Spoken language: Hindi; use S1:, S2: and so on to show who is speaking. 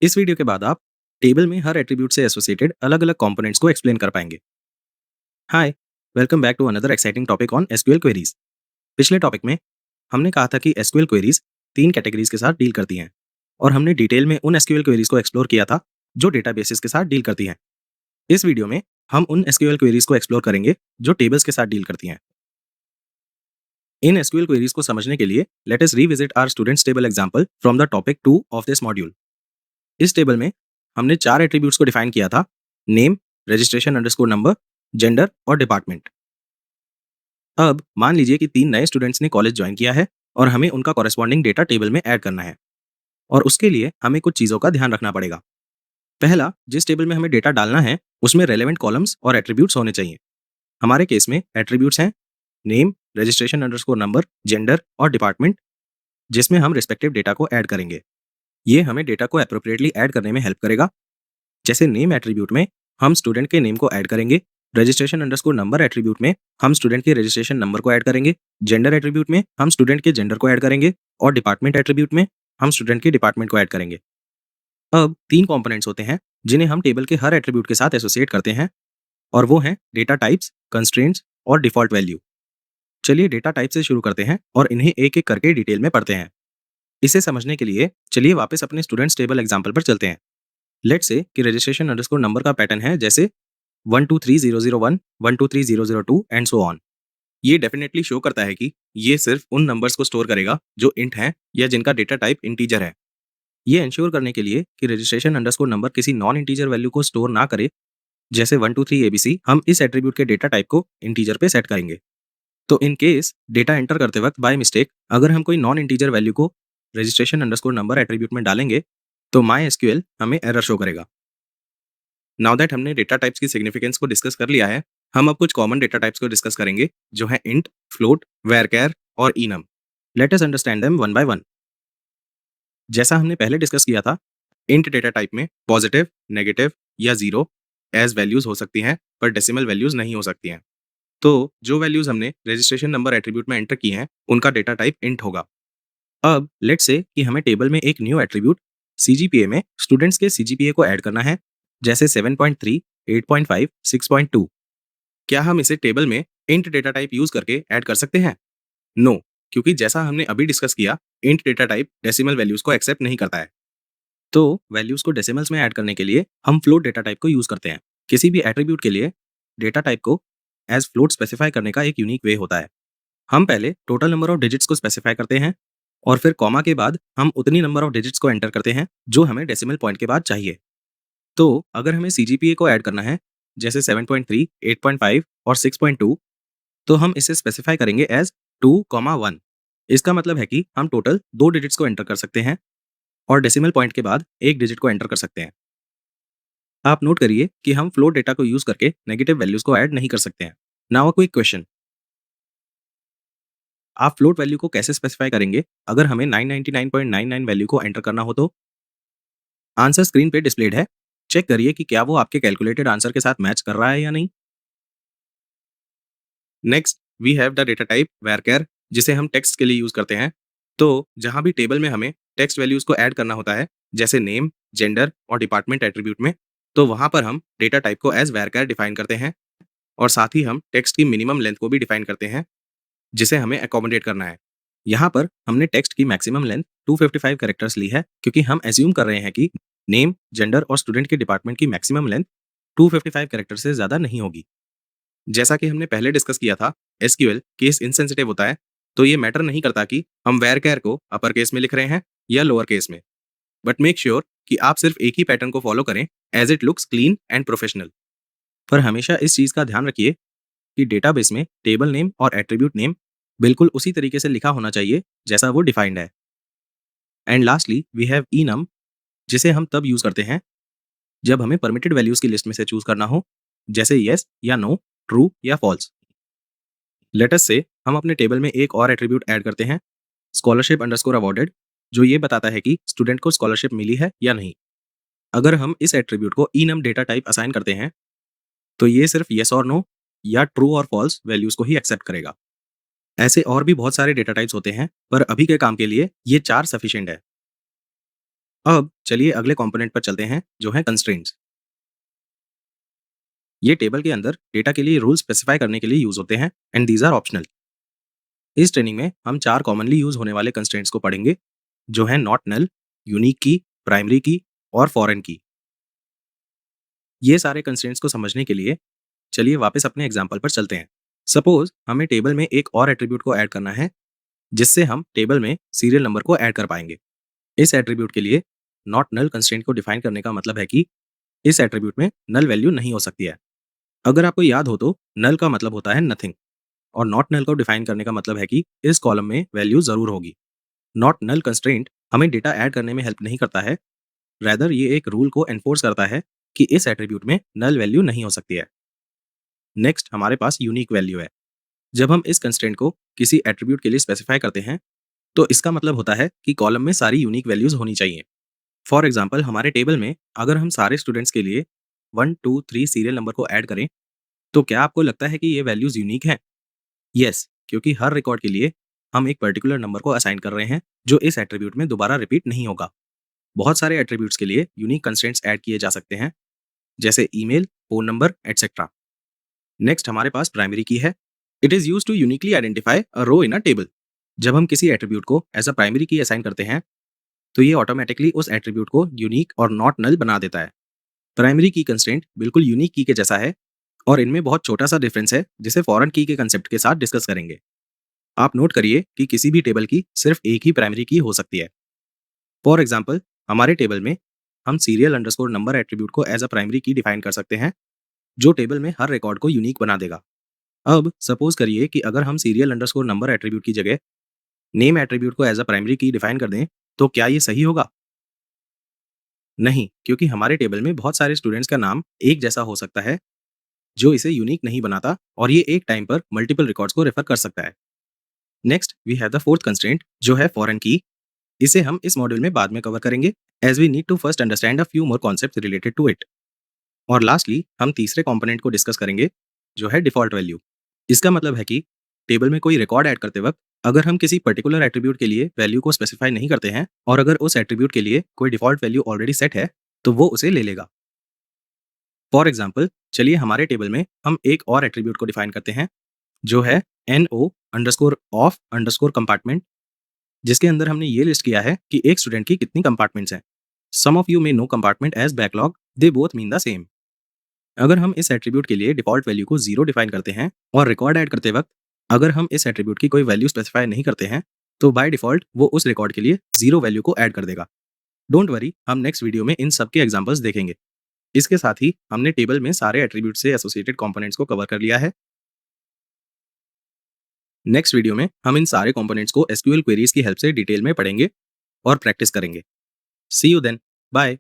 S1: इस वीडियो के बाद आप टेबल में हर एट्रीब्यूट से एसोसिएटेड अलग अलग कंपोनेंट्स को एक्सप्लेन कर पाएंगे। Hi, welcome back to another exciting topic on SQL queries. पिछले टॉपिक में हमने कहा था कि एसक्यूएल क्वेरीज 3 कैटेगरीज के साथ डील करती हैं और हमने डिटेल में उन एसक्यूएल क्वेरीज को एक्सप्लोर किया था जो डेटाबेसेस के साथ डील करती हैं। इस वीडियो में हम उन एसक्यूएल क्वेरीज को एक्सप्लोर करेंगे जो टेबल्स के साथ डील करती हैं। इन एसक्यूएल क्वेरीज को समझने के लिए let us revisit our students table example from the topic 2 of this module. इस टेबल में हमने 4 एट्रीब्यूट्स को डिफाइन किया था: name, registration underscore number, gender और डिपार्टमेंट। अब मान लीजिए कि 3 नए स्टूडेंट्स ने कॉलेज ज्वाइन किया है और हमें उनका कॉरेस्पॉन्डिंग डेटा टेबल में ऐड करना है, और उसके लिए हमें कुछ चीज़ों का ध्यान रखना पड़ेगा। पहला, जिस टेबल में हमें डेटा डालना है उसमें रेलेवेंट कॉलम्स और एट्रीब्यूट्स होने चाहिए। हमारे केस में एट्रीब्यूट्स हैं name, registration underscore number, gender और डिपार्टमेंट, जिसमें हम रिस्पेक्टिव डेटा को ऐड करेंगे। ये हमें डेटा को एप्रोप्रिएटली ऐड करने में हेल्प करेगा। जैसे नेम एट्रीब्यूट में हम स्टूडेंट के नेम को ऐड करेंगे, रजिस्ट्रेशन अंडरस्कोर नंबर एट्रीब्यूट में हम स्टूडेंट के रजिस्ट्रेशन नंबर को ऐड करेंगे, जेंडर एट्रीब्यूट में हम स्टूडेंट के जेंडर को ऐड करेंगे और डिपार्टमेंट एट्रीब्यूट में हम स्टूडेंट के डिपार्टमेंट को ऐड करेंगे। अब 3 कंपोनेंट्स होते हैं जिन्हें हम टेबल के हर एट्रीब्यूट के साथ एसोसिएट करते हैं, और वो हैं डेटा टाइप्स, कंस्ट्रेंट्स और डिफॉल्ट वैल्यू। चलिए डेटा टाइप से शुरू करते हैं और इन्हें एक एक करके डिटेल में पढ़ते हैं। इसे समझने के लिए चलिए वापस अपने स्टूडेंट्स टेबल एग्जाम्पल पर चलते हैं। लेट्स से कि रजिस्ट्रेशन अंडरस्कोर नंबर का पैटर्न है जैसे 123001, 123002 एंड सो ऑन। ये डेफिनेटली शो करता है कि ये सिर्फ उन नंबर्स को स्टोर करेगा जो इंट हैं या जिनका डेटा टाइप इंटीजर है। ये इंश्योर करने के लिए कि रजिस्ट्रेशन अंडरस्कोर नंबर किसी नॉन इंटीजर वैल्यू को स्टोर ना करे, जैसे 123 ABC, हम इस एट्रीब्यूट के डेटा टाइप को इंटीजर पे सेट करेंगे। तो इन केस डेटा एंटर करते वक्त बाय मिस्टेक अगर हम कोई नॉन इंटीजर वैल्यू को रजिस्ट्रेशन अंडरस्कोर नंबर एट्रीब्यूट में डालेंगे तो MySQL हमें एरर शो करेगा। नाउ दैट हमने डेटा टाइप्स की सिग्निफिकेंस को डिस्कस कर लिया है, हम अब कुछ कॉमन डेटा टाइप्स को डिस्कस करेंगे जो है इंट, फ्लोट, varchar और enum। Let us understand them one by one. जैसा हमने पहले डिस्कस किया था, इंट डेटा टाइप में पॉजिटिव, नेगेटिव या जीरो एज वैल्यूज हो सकती हैं, पर डेसिमल वैल्यूज नहीं हो सकती हैं। तो जो वैल्यूज हमने रजिस्ट्रेशन नंबर एट्रीब्यूट में एंटर की हैं उनका डेटा टाइप इंट होगा। अब लेट्स से कि हमें टेबल में एक न्यू एट्रीब्यूट CGPA में स्टूडेंट्स के CGPA को ऐड करना है, जैसे 7.3, 8.5, 6.2। क्या हम इसे टेबल में इंट डेटा टाइप यूज करके ऐड कर सकते हैं? नो, क्योंकि जैसा हमने अभी डिस्कस किया, int data type decimal values को एक्सेप्ट नहीं करता है। तो वैल्यूज को डेसिमल्स में ऐड करने के लिए हम फ्लोट डेटा टाइप को यूज करते हैं। किसी भी एट्रीब्यूट के लिए डेटा टाइप को एज फ्लोट स्पेसिफाई करने का एक यूनिक वे होता है। हम पहले टोटल नंबर ऑफ डिजिट्स को स्पेसिफाई करते हैं और फिर कॉमा के बाद हम उतनी नंबर ऑफ डिजिट्स को एंटर करते हैं जो हमें डेसिमल पॉइंट के बाद चाहिए। तो अगर हमें CGPA को ऐड करना है, जैसे 7.3, 8.5 और 6.2, तो हम इसे स्पेसिफाई करेंगे एज 2, 1। इसका मतलब है कि हम टोटल 2 डिजिट्स को एंटर कर सकते हैं और डेसिमल पॉइंट के बाद एक डिजिट को एंटर कर सकते हैं। आप नोट करिए कि हम फ्लोट डेटा को यूज करके नेगेटिव वैल्यूज को ऐड नहीं कर सकते हैं। नाउ अ क्विक क्वेश्चन, आप फ्लोट वैल्यू को कैसे स्पेसिफाई करेंगे अगर हमें 999.99 वैल्यू को एंटर करना हो? तो आंसर स्क्रीन पे डिस्प्लेड है, चेक करिए कि क्या वो आपके कैलकुलेटेड आंसर के साथ मैच कर रहा है या नहीं। Next we have the data type varchar, जिसे हम टेक्स्ट के लिए यूज करते हैं। तो जहां भी टेबल में हमें टेक्स्ट वैल्यूज को ऐड करना होता है, जैसे नेम, जेंडर और डिपार्टमेंट एट्रीब्यूट में, तो वहां पर हम डेटा टाइप को एज varchar डिफाइन करते हैं और साथ ही हम टेक्स्ट की मिनिमम लेंथ को भी डिफाइन करते हैं जिसे हमें अकोमोडेट करना है। यहाँ पर हमने टेक्स्ट की मैक्सिमम लेंथ 255 कैरेक्टर्स ली है, क्योंकि हम एज्यूम कर रहे हैं कि नेम, जेंडर और स्टूडेंट के डिपार्टमेंट की मैक्सिमम लेंथ 255 कैरेक्टर से ज्यादा नहीं होगी। जैसा कि हमने पहले डिस्कस किया था, SQL केस इनसेंसिटिव होता है, तो ये मैटर नहीं करता कि हम varchar को अपर केस में लिख रहे हैं या लोअर केस में, बट मेक श्योर कि आप सिर्फ एक ही पैटर्न को फॉलो करें as it looks clean and professional. पर हमेशा इस चीज का ध्यान रखिए कि डेटाबेस में टेबल नेम और एट्रीब्यूट नेम बिल्कुल उसी तरीके से लिखा होना चाहिए जैसा वो डिफाइंड है। And lastly we have enum, जिसे हम तब यूज करते हैं जब हमें परमिटेड वैल्यूज की लिस्ट में से चूज करना हो, जैसे येस या नो, ट्रू या फॉल्स। लेटस से हम अपने टेबल में एक और एट्रीब्यूट ऐड करते हैं, स्कॉलरशिप अंडरस्कोर अवॉर्डेड, जो ये बताता है कि स्टूडेंट को स्कॉलरशिप मिली है या नहीं। अगर हम इस एट्रीब्यूट को enum डेटा टाइप असाइन करते हैं तो ये सिर्फ येस और नो या ट्रू और फॉल्स वैल्यूज को ही एक्सेप्ट करेगा। ऐसे और भी बहुत सारे डेटा टाइप्स होते हैं, पर अभी के काम के लिए ये 4 सफिशिएंट है। अब चलिए अगले कंपोनेंट पर चलते हैं, जो है कंस्ट्रेंट्स। ये टेबल के अंदर डेटा के लिए रूल स्पेसिफाई करने के लिए यूज होते हैं एंड दीज आर ऑप्शनल। इस ट्रेनिंग में हम 4 कॉमनली यूज होने वाले कंस्ट्रेंट्स को पढ़ेंगे, जो है नॉट नल, यूनिक की, प्राइमरी की और फॉरेन की। ये सारे कंस्ट्रेंट्स को समझने के लिए चलिए वापस अपने एग्जाम्पल पर चलते हैं। सपोज हमें टेबल में एक और एट्रीब्यूट को ऐड करना है, जिससे हम टेबल में सीरियल नंबर को ऐड कर पाएंगे। इस एट्रीब्यूट के लिए नॉट नल कंस्ट्रेंट को डिफाइन करने का मतलब है कि इस एट्रीब्यूट में नल वैल्यू नहीं हो सकती है। अगर आपको याद हो तो नल का मतलब होता है नथिंग, और नॉट नल को डिफाइन करने का मतलब है कि इस कॉलम में वैल्यू जरूर होगी। नॉट नल कंस्ट्रेंट हमें डेटा ऐड करने में हेल्प नहीं करता है, रेदर ये एक रूल को एनफोर्स करता है कि इस एट्रीब्यूट में नल वैल्यू नहीं हो सकती है। नेक्स्ट हमारे पास यूनिक वैल्यू है। जब हम इस कंस्ट्रेंट को किसी एट्रीब्यूट के लिए स्पेसिफाई करते हैं, तो इसका मतलब होता है कि कॉलम में सारी यूनिक वैल्यूज होनी चाहिए। फॉर एग्जाम्पल हमारे टेबल में अगर हम सारे स्टूडेंट्स के लिए 1 2 3 सीरियल नंबर को ऐड करें, तो क्या आपको लगता है कि ये वैल्यूज यूनिक हैं? यस, क्योंकि हर रिकॉर्ड के लिए हम एक पर्टिकुलर नंबर को असाइन कर रहे हैं, जो इस एट्रीब्यूट में दोबारा रिपीट नहीं होगा। बहुत सारे एट्रीब्यूट्स के लिए यूनिक कंस्ट्रेंट्स ऐड किए जा सकते हैं, जैसे email, phone number etcetera. Next हमारे पास प्राइमरी की है। It is use to uniquely identify a row in a table. जब हम किसी एट्रीब्यूट को as a primary key assign करते हैं, तो ये ऑटोमेटिकली उस एट्रीब्यूट को यूनिक और नॉट नल बना देता है। प्राइमरी की कंस्ट्रेंट बिल्कुल यूनिक की के जैसा है, और इनमें बहुत छोटा सा डिफरेंस है, जिसे फॉरेन की के कंसेप्ट के साथ डिस्कस करेंगे। आप नोट करिए कि किसी भी टेबल की सिर्फ एक ही प्राइमरी की हो सकती है। फॉर एग्जाम्पल हमारे टेबल में हम सीरियल अंडरस्कोर नंबर एट्रीब्यूट को एज अ प्राइमरी की डिफाइन कर सकते हैं, जो टेबल में हर रिकॉर्ड को यूनिक बना देगा। अब सपोज करिए कि अगर हम सीरियल अंडरस्कोर नंबर एट्रीब्यूट की जगह नेम एट्रीब्यूट को एज अ प्राइमरी की डिफाइन कर दें, तो क्या ये सही होगा? नहीं, क्योंकि हमारे टेबल में बहुत सारे स्टूडेंट्स का नाम एक जैसा हो सकता है, जो इसे यूनिक नहीं बनाता, और ये एक टाइम पर मल्टीपल रिकॉर्ड्स को रेफर कर सकता है। Next we have the fourth constraint, जो है फॉरेन की। इसे हम इस मॉड्यूल में बाद में कवर करेंगे, as we need to first understand a few more concept related to it. और लास्टली हम तीसरे कंपोनेंट को डिस्कस करेंगे, जो है डिफॉल्ट वैल्यू। इसका मतलब है कि टेबल में कोई रिकॉर्ड ऐड करते वक्त अगर हम किसी पर्टिकुलर एट्रीब्यूट के लिए वैल्यू को स्पेसिफाई नहीं करते हैं, और अगर उस एट्रीब्यूट के लिए कोई डिफॉल्ट वैल्यू ऑलरेडी सेट है, तो वो उसे ले लेगा। फॉर एग्जाम्पल चलिए हमारे टेबल में हम एक और एट्रीब्यूट को डिफाइन करते हैं, जो है NO underscore of underscore compartment, जिसके अंदर हमने ये लिस्ट किया है कि एक स्टूडेंट की कितनी कंपार्टमेंट्स हैं। Some of you may know compartment as backlog, they both mean the same. अगर हम इस एट्रीब्यूट के लिए डिफॉल्ट वैल्यू को 0 डिफाइन करते हैं, और रिकॉर्ड ऐड करते वक्त अगर हम इस एट्रीब्यूट की कोई वैल्यू स्पेसिफाई नहीं करते हैं, तो बाय डिफॉल्ट वो उस रिकॉर्ड के लिए 0 वैल्यू को ऐड कर देगा। डोंट वरी, हम नेक्स्ट वीडियो में इन सब के एग्जांपल्स देखेंगे। इसके साथ ही हमने टेबल में सारे एट्रीब्यूट से एसोसिएटेड कंपोनेंट्स को कवर कर लिया है। नेक्स्ट वीडियो में हम इन सारे कंपोनेंट्स को एसक्यूएल क्वेरीज की हेल्प से डिटेल में पढ़ेंगे और प्रैक्टिस करेंगे। सी यू देन, बाय।